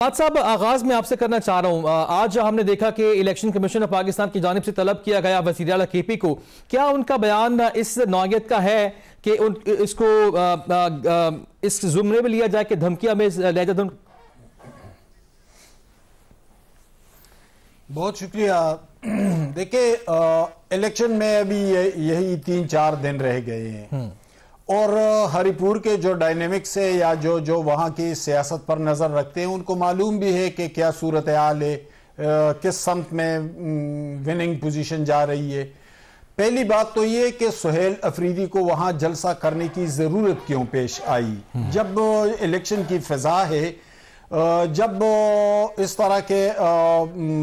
साहब, आगाज में आपसे करना चाह रहा हूं। आज हमने देखा कि इलेक्शन कमीशन ऑफ पाकिस्तान की जानिब से तलब किया गया वज़ीर आला केपी को, क्या उनका बयान इस नौयत का है कि इसको इस जुमरे में लिया जाए कि धमकियां में लहजा? बहुत शुक्रिया। देखिए, इलेक्शन में अभी यही 3-4 दिन रह गए हैं और हरिपुर के जो डायनेमिक्स है या जो वहाँ की सियासत पर नज़र रखते हैं उनको मालूम भी है कि क्या सूरत हाल है, किस समत में विनिंग पोजीशन जा रही है। पहली बात तो ये कि सुहेल अफरीदी को वहाँ जलसा करने की ज़रूरत क्यों पेश आई? जब इलेक्शन की फ़िज़ा है, जब इस तरह के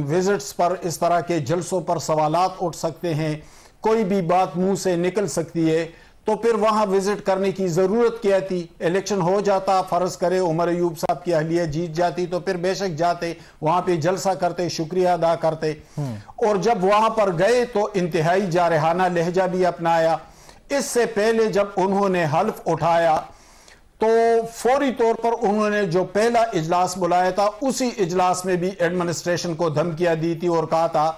विजिट्स पर, इस तरह के जलसों पर सवालात उठ सकते हैं, कोई भी बात मुंह से निकल सकती है, तो फिर वहां विजिट करने की जरूरत क्या थी? इलेक्शन हो जाता, फर्ज करे उमर अयूब साहब की अहलिया जीत जाती तो फिर बेशक जाते, वहां पे जलसा करते, शुक्रिया अदा करते। और जब वहां पर गए तो इंतहाई जारहाना लहजा भी अपनाया। इससे पहले जब उन्होंने हल्फ उठाया तो फौरी तौर पर उन्होंने जो पहला इजलास बुलाया था उसी इजलास में भी एडमिनिस्ट्रेशन को धमकियां दी थी और कहा था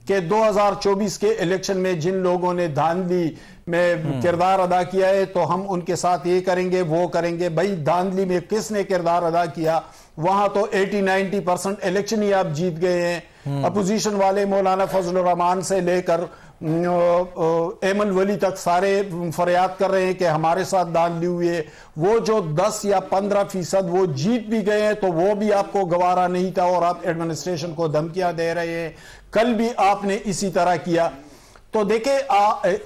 कि 2024 के इलेक्शन में जिन लोगों ने धांधली में किरदार अदा किया है तो हम उनके साथ ये करेंगे वो करेंगे। भाई, धांधली में किसने किरदार अदा किया? वहां तो 80-90% इलेक्शन ही आप जीत गए हैं। अपोजिशन वाले मौलाना फजलुर रहमान से लेकर एमन वली तक सारे फरियाद कर रहे हैं कि हमारे साथ धांधली हुई है। वो जो 10 या 15% वो जीत भी गए हैं तो वो भी आपको गवारा नहीं था और आप एडमिनिस्ट्रेशन को धमकियां दे रहे हैं। कल भी आपने इसी तरह किया। तो देखे,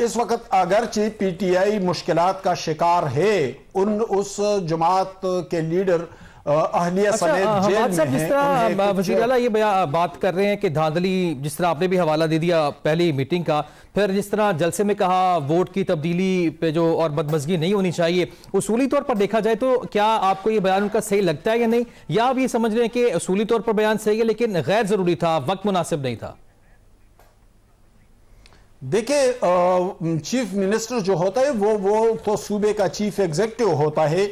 इस वक्त अगरचे पीटीआई मुश्किलात का शिकार है, उस जमात के लीडर अहलिया समेत जेल में हैं। जिस तरह वज़ीर आला ये बात कर रहे हैं कि धांधली, जिस तरह आपने भी हवाला दे दिया पहली मीटिंग का, फिर जिस तरह जलसे में कहा वोट की तब्दीली पे जो और बदमज़गी नहीं होनी चाहिए, उसूली तौर पर देखा जाए तो क्या आपको ये बयान उनका सही लगता है या नहीं, या आप ये समझ रहे हैं कि उसूली तौर पर बयान सही है लेकिन गैर जरूरी था, वक्त मुनासिब नहीं था? देखिए, चीफ मिनिस्टर जो होता है वो तो सूबे का चीफ एग्जीक्यूटिव होता है,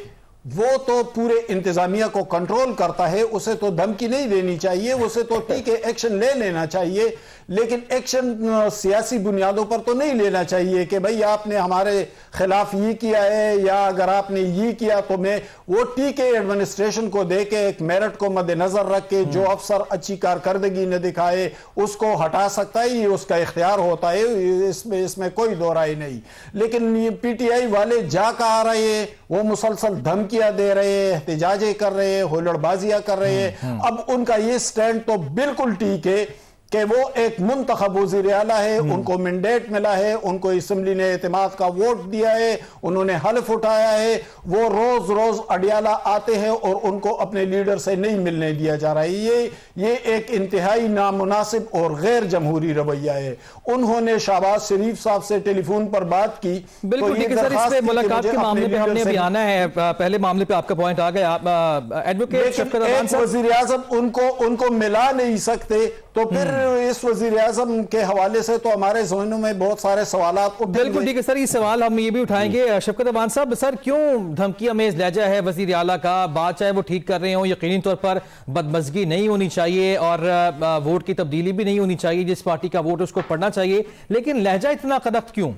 वो तो पूरे इंतजामिया को कंट्रोल करता है। उसे तो धमकी नहीं देनी चाहिए, उसे तो ठीक है एक्शन ले लेना चाहिए, लेकिन एक्शन सियासी बुनियादों पर तो नहीं लेना चाहिए कि भाई आपने हमारे खिलाफ ये किया है या अगर आपने ये किया तो मैं वो ठीक है एडमिनिस्ट्रेशन को दे के एक मेरिट को मद्देनजर रख के जो अफसर अच्छी कारकर्दगी न दिखाए उसको हटा सकता है, ये उसका इख्तियार होता है, इसमें कोई दो राय नहीं। लेकिन ये पीटीआई वाले जा कहा रहे हैं, वो मुसलसल धमकियां दे रहे हैं, एहतजाजें कर रहे हैं, हुल्लड़बाजियां कर रहे हैं। अब उनका ये स्टैंड तो बिल्कुल ठीक है कि वो एक मुंतखब वज़ीर आला है, उनको मैंडेट मिला है, उनको असेंबली ने एतमाद का वोट दिया है, उन्होंने हल्फ उठाया है, वो रोज रोज अडियाला आते हैं और उनको अपने लीडर से नहीं मिलने दिया जा रहा है। ये एक इंतहाई नामुनासिब और गैर जमहूरी रवैया है। उन्होंने शहबाज शरीफ साहब से टेलीफोन पर बात की। बिल्कुल ठीक है सर, इस पे मुलाकात के मामले पे हमने अभी आना है, पहले मामले पे आपका पॉइंट आ गया। एडवोकेट शफकत अमान साहब, वज़ीर आज़म उनको मिला नहीं सकते तो फिर इस वज़ीर आज़म के हवाले से तो हमारे ज़हनों में बहुत सारे सवालात उठे। बिल्कुल ठीक है सर, ये सवाल हम ये भी उठाएंगे। शफकत अमान साहब, सर क्यों धमकियां में लहजा है वज़ीर आला का? बात चाहे वो ठीक कर रहे हो, यकीनी तौर पर बदमज़गी नहीं होनी चाहिए और वोट की तब्दीली भी नहीं होनी चाहिए, जिस पार्टी का वोट उसको पढ़ना चाहिए, लेकिन लहजा इतना कदख्त क्यों?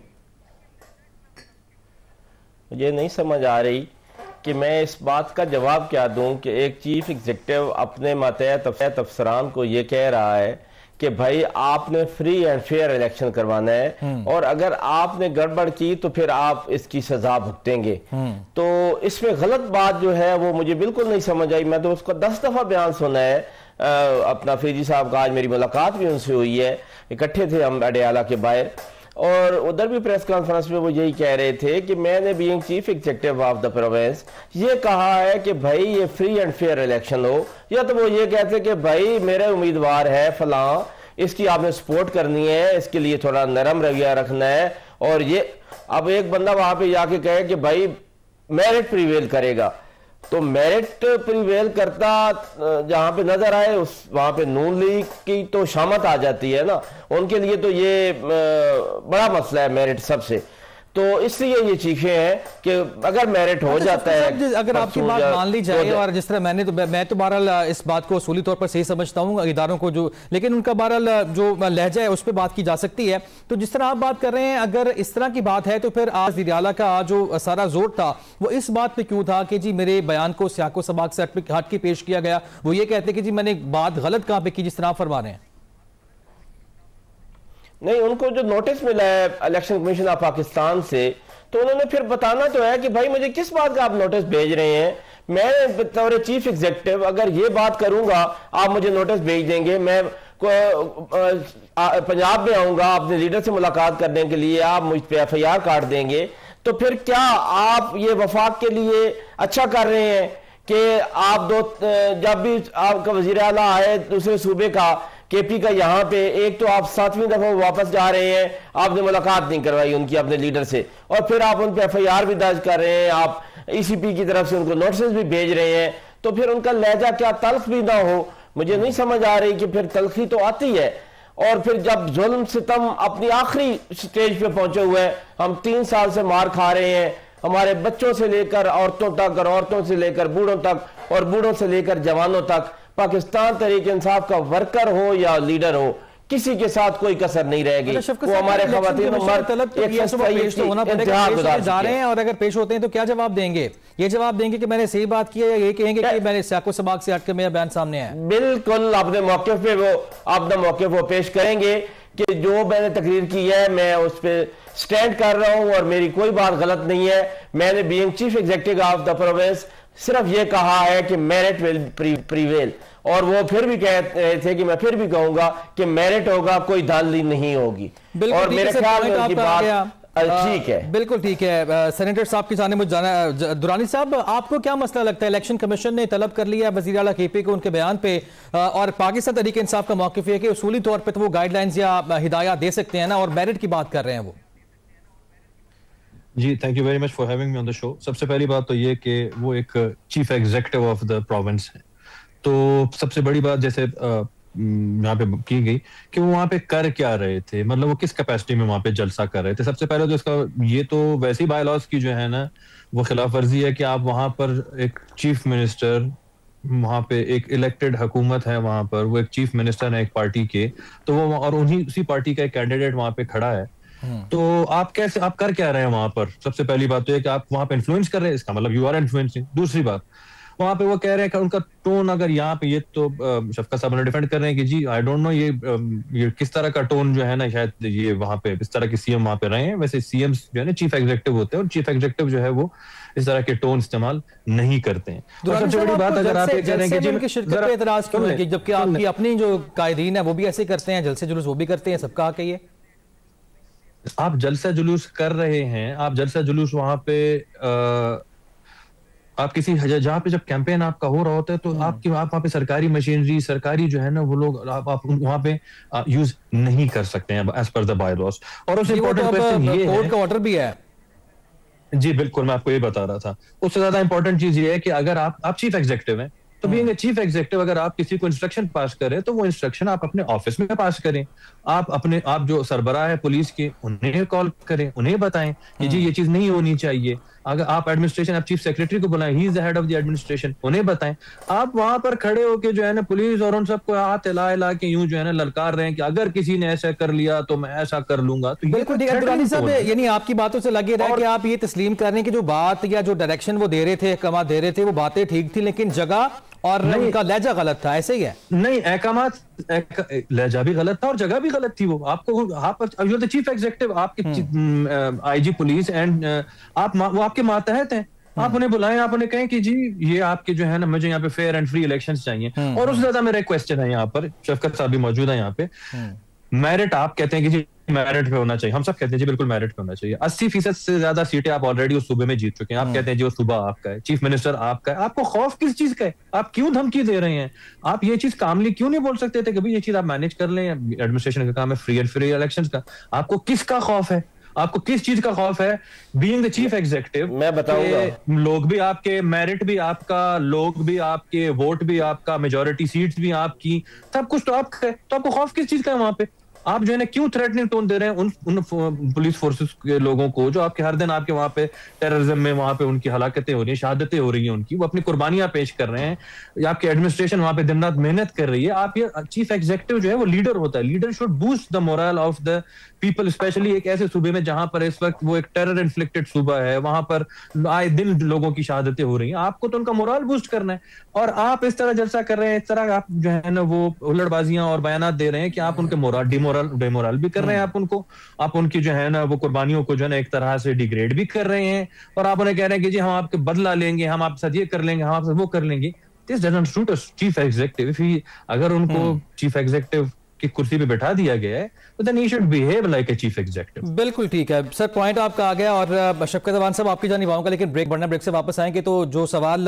मुझे नहीं समझ आ रही कि मैं इस बात का जवाब क्या दूं कि एक चीफ एग्जीक्यूटिव अपने मातहत अफसरान को ये कह रहा है कि भाई आपने फ्री एंड फेयर इलेक्शन करवाना है और अगर आपने गड़बड़ की तो फिर आप इसकी सजा भुगतेंगे। तो इसमें गलत बात जो है वो मुझे बिल्कुल नहीं समझ आई। मैं तो उसका 10 दफा बयान सुना है। अपना फैजी साहब का आज मेरी मुलाकात भी उनसे हुई है, इकट्ठे थे हम अडियाला के बाहर, और उधर भी प्रेस कॉन्फ्रेंस में वो यही कह रहे थे कि मैंने being chief executive of the province ये कहा है कि भाई ये फ्री एंड फेयर इलेक्शन हो, या तो वो ये कहते कि भाई मेरे उम्मीदवार है फलां, इसकी आपने सपोर्ट करनी है, इसके लिए थोड़ा नरम रवैया रखना है। और ये अब एक बंदा वहां पे जाके कहे कि भाई मेरिट प्रिवेल करेगा, तो मेरिट प्रिवेल करता जहां पे नजर आए उस वहां पे नून लीग की तो शामत आ जाती है ना, उनके लिए तो ये बड़ा मसला है मेरिट सबसे। तो इसलिए ये चीखें हैं कि अगर मेरिट हो जाता है, अगर आपकी बात मान ली जाए, और जिस तरह मैं तो बहरहाल इस बात को असूली तौर पर सही समझता हूँ इदारों को, जो लेकिन उनका बहरहाल जो लहजा है उस पर बात की जा सकती है। तो जिस तरह आप बात कर रहे हैं, अगर इस तरह की बात है तो फिर आज वज़ीर आला का जो सारा जोर था वो इस बात पे क्यों था कि जी मेरे बयान को सियाको सबाक से हट के पेश किया गया? वो ये कहते कि जी मैंने बात गलत कहां पे की, जिस तरह आप फरमा रहे हैं? नहीं, उनको जो नोटिस मिला है इलेक्शन कमीशन ऑफ पाकिस्तान से, तो उन्होंने फिर बताना तो है कि भाई मुझे किस बात का आप नोटिस भेज रहे हैं। मैं बतौर चीफ एग्जीक्यूटिव अगर ये बात करूंगा, आप मुझे नोटिस भेज देंगे, मैं पंजाब में आऊंगा अपने लीडर से मुलाकात करने के लिए, आप मुझ पे FIR काट देंगे, तो फिर क्या आप ये वफाक के लिए अच्छा कर रहे हैं कि आप जब भी आपका वजीर आला आए दूसरे सूबे का, KP का, यहाँ पे एक तो आप 7वीं दफा वापस जा रहे हैं, आपने मुलाकात नहीं करवाई उनकी अपने लीडर से, और फिर आप उन पे FIR भी दर्ज कर रहे हैं, आप ECP की तरफ से उनको नोटिस भी भेज रहे हैं, तो फिर उनका लहजा क्या तल्ख भी ना हो? मुझे नहीं समझ आ रही कि फिर तल्खी तो आती है। और फिर जब जुल्म सितम अपनी आखिरी स्टेज पे पहुंचे हुए हैं, हम 3 साल से मार खा रहे हैं, हमारे बच्चों से लेकर औरतों तक, और औरतों से लेकर बूढ़ों तक, और बूढ़ों से लेकर जवानों तक, पाकिस्तान तहरीक इंसाफ का वर्कर हो या लीडर हो, किसी के साथ कोई कसर नहीं रहेगी। वो हमारे खवातीन जा रहे हैं, और अगर पेश होते हैं तो क्या जवाब देंगे? ये जवाब देंगे कि मैंने सही बात की है, या ये कहेंगे कि मैंने सियाको सबाक से हटकर मेरा बयान सामने आया? बिल्कुल अपने मौके पे वो अपना मौके वो पेश करेंगे कि जो मैंने तकरीर की है मैं उस पर स्टैंड कर रहा हूं और मेरी कोई बात गलत नहीं है। मैंने being chief executive of the province सिर्फ ये कहा है कि मेरिट विल प्रीवेल, और वो फिर भी कह रहे थे कि मैं फिर भी कहूंगा कि मेरिट होगा, कोई धांधली नहीं होगी। और मेरे ख्याल में उनकी बात ठीक है, बिल्कुल ठीक है। सेनेटर साहब की जाने मुझे जाना, दुरानी साहब आपको क्या मसला लगता है? इलेक्शन कमीशन ने तलब कर लिया वज़ीर आला KP को उनके बयान पे, और पाकिस्तान तहरीक इंसाफ का मौक़िफ़ है कि उसूली तौर पे तो वो गाइडलाइंस या हिदायत दे सकते हैं ना, और मेरिट की बात कर रहे हैं वो। जी, thank you very much for having me on the show. सबसे पहली बात तो ये कि वो एक chief executive of the province है, तो सबसे बड़ी बात जैसे यहाँ पे की गई कि वो वहाँ पे कर क्या रहे थे, मतलब वो किस कैपेसिटी में वहाँ पे जलसा कर रहे थे। सबसे पहले तो इसका ये तो वैसे ही बायलॉज की जो है ना वो खिलाफ वर्जी है कि आप वहाँ पर एक चीफ मिनिस्टर, वहाँ पे एक इलेक्टेड हुकूमत है, वहाँ पर वो एक चीफ मिनिस्टर है एक पार्टी के, तो वो और उसी पार्टी का एक कैंडिडेट वहाँ पे खड़ा है, तो आप कैसे, आप कर क्या रहे हैं वहां पर? सबसे पहली बात तो ये कि आप वहां पे इन्फ्लुएंस कर रहे हैं, इसका मतलब यू आर इन्फ्लुएंसिंग। दूसरी बात, वहां पे वो कह रहे हैं कि उनका टोन, अगर यहाँ पे ये तो शफकत साहब ने डिफेंड कर रहे हैं कि जी आई डोंट नो ये किस तरह का टोन जो है ना, शायद ये वहां पे इस तरह के CM वहां पे रहे हैं। वैसे CMs जो है ना चीफ एग्जीक्यूटिव होते हैं, और चीफ एग्जीक्यूटिव जो है वो इस तरह के टोन इस्तेमाल नहीं करते हैं। और सबसे बड़ी बात, अगर आप ये कह रहे हैं कि उनकी शिरकत पे एतराज क्यों है, जबकि आपकी अपनी जो कायदीन है वो भी ऐसे करते हैं, जलसे जुलूस वो भी करते हैं, सबका हक है ये। आप जलसा जुलूस कर रहे हैं, आप जलसा जुलूस वहां पे आप किसी जहां पे जब कैंपेन आपका हो रहा होता है तो आप वहां पे सरकारी मशीनरी, सरकारी जो है ना वो लोग आप वहां पे यूज नहीं कर सकते हैं एज पर द बायलॉज। और उससे इंपॉर्टेंट क्वेश्चन ये है, कोर्ट का ऑर्डर भी है। जी बिल्कुल, मैं आपको ये बता रहा था। उससे ज्यादा इंपॉर्टेंट चीज ये है कि अगर आप चीफ एग्जीक्यूटिव हैं, तो बीइंग ए चीफ एग्जीक्यूटिव अगर आप किसी को इंस्ट्रक्शन पास करें तो वो इंस्ट्रक्शन आप अपने ऑफिस में पास करें। आप जो सरबराह है पुलिस के, उन्हें कॉल करें, उन्हें बताएं कि जी ये चीज नहीं होनी चाहिए। अगर आप एडमिनिस्ट्रेशन, आप चीफ सेक्रेटरी को बुलाएं, he is the head of the administration, उन्हें बताएं। आप वहां पर खड़े होके जो है ना पुलिस और उन सबको हाथ हिला के यूं जो है ना ललकार रहे हैं कि अगर किसी ने ऐसा कर लिया तो मैं ऐसा कर लूंगा। तो बिल्कुल ठीक है दुरानी साहब, यानी आपकी बातों से लगे रहा कि आप ये तस्लीम कर रहे हैं कि जो बात या जो डायरेक्शन वो दे रहे थे, अहकाम दे रहे थे, वो बातें ठीक थी, लेकिन जगह और उनका लहजा गलत था, ऐसे ही है? नहीं, अहकामात, लहजा भी गलत था और जगह भी गलत थी। वो आपको चीफ एग्जीक्यूटिव, आपके IG पुलिस एंड वो आपके मातहत हैं, आप उन्हें बुलाएं, आप उन्हें कहें कि जी ये आपके जो है ना मुझे यहाँ पे फेयर एंड फ्री इलेक्शंस चाहिए। और उससे ज्यादा मेरा क्वेश्चन है यहाँ पर, शफकत साहब भी मौजूद है यहाँ पे, मेरिट आप कहते हैं कि जी मेरिट पे होना चाहिए, हम सब कहते हैं जी बिल्कुल मेरिट पे होना चाहिए। 80% से ज्यादा सीटें आप ऑलरेडी उस सूबे में जीत चुके हैं, आप कहते हैं जी वो सूबा आपका है, चीफ मिनिस्टर आपका है, आपको खौफ किस चीज का है? आप क्यों धमकी दे रहे हैं? आप ये चीज कामली क्यों नहीं बोल सकते थे कि भाई ये चीज आप मैनेज कर लें, एडमिनिस्ट्रेशन का काम है फ्री एंड फ्री इलेक्शंस का। आपको किसका खौफ है? आपको किस चीज का खौफ है? बीइंग द चीफ एग्जीक्यूटिव, मैं बताऊंगा, लोग भी आपके, मेरिट भी आपका, लोग भी आपके, वोट भी आपका, मेजॉरिटी सीट्स भी आपकी, सब कुछ तो आपका है, तो आपको खौफ किस चीज का है वहां पे? आप जो है ना क्यों थ्रेटनिंग टोन दे रहे हैं उन पुलिस फोर्सेस के लोगों को जो आपके हर दिन आपके वहां पे टेररिज्म में वहां पे उनकी हलाकतें हो रही हैं, शहादतें हो रही हैं उनकी, वो अपनी कुर्बानियां पेश कर रहे हैं, आपकी एडमिनिस्ट्रेशन वहां पे दिन रात मेहनत कर रही है। आप ये चीफ एग्जीक्यूटिव जो है वो लीडर होता है, leader should boost the moral of the people, specially एक ऐसे सूबे में जहां पर इस वक्त वो एक टेरर इन्फ्लिक्टेड सूबा है, वहां पर आए दिन लोगों की शहादतें हो रही हैं। आपको तो उनका मोरल बूस्ट करना है और आप इस तरह जलसा कर रहे हैं, इस तरह आप जो है ना वो हुल्लड़बाजियां और बयानात दे रहे हैं कि आप उनके मोरल डिमोरल भी कर रहे हैं, आप उनकी जो है ना वो कुर्बानियों को जो है ना एक तरह से डिग्रेड भी कर रहे हैं और आप उन्हें कह रहे हैं कि जी हम आपके बदला लेंगे, हम आपके साथ ये कर लेंगे, हम आपसे वो कर लेंगे। This doesn't suit a chief executive. अगर उनको चीफ एग्जीक्यूटिव की कुर्सी पे बैठा दिया गया है तो then he should behave like a chief executive. बिल्कुल ठीक है सर, पॉइंट आपका आ गया। और शफकत अवान साहब आपकी जानिब आऊंगा, लेकिन ब्रेक से वापस आएंगे। तो जो सवाल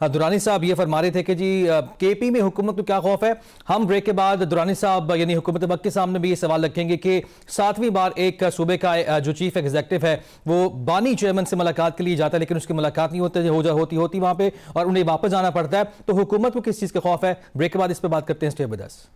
दुरानी साहब ये फरमा रहे थे कि जी केपी में हुकूमत को क्या खौफ है, हम ब्रेक के बाद दुरानी साहब यानी हुकूमत वक्त के सामने भी ये सवाल रखेंगे कि 7वीं बार एक सूबे का जो चीफ एग्जीक्यूटिव है वो बानी चेयरमैन से मुलाकात के लिए जाता है, लेकिन उसकी मुलाकात नहीं होती वहां पर और उन्हें वापस जाना पड़ता है। तो हुकूमत को किस चीज़ का खौफ है? ब्रेक के बाद इस पर बात करते हैं। Stay with us.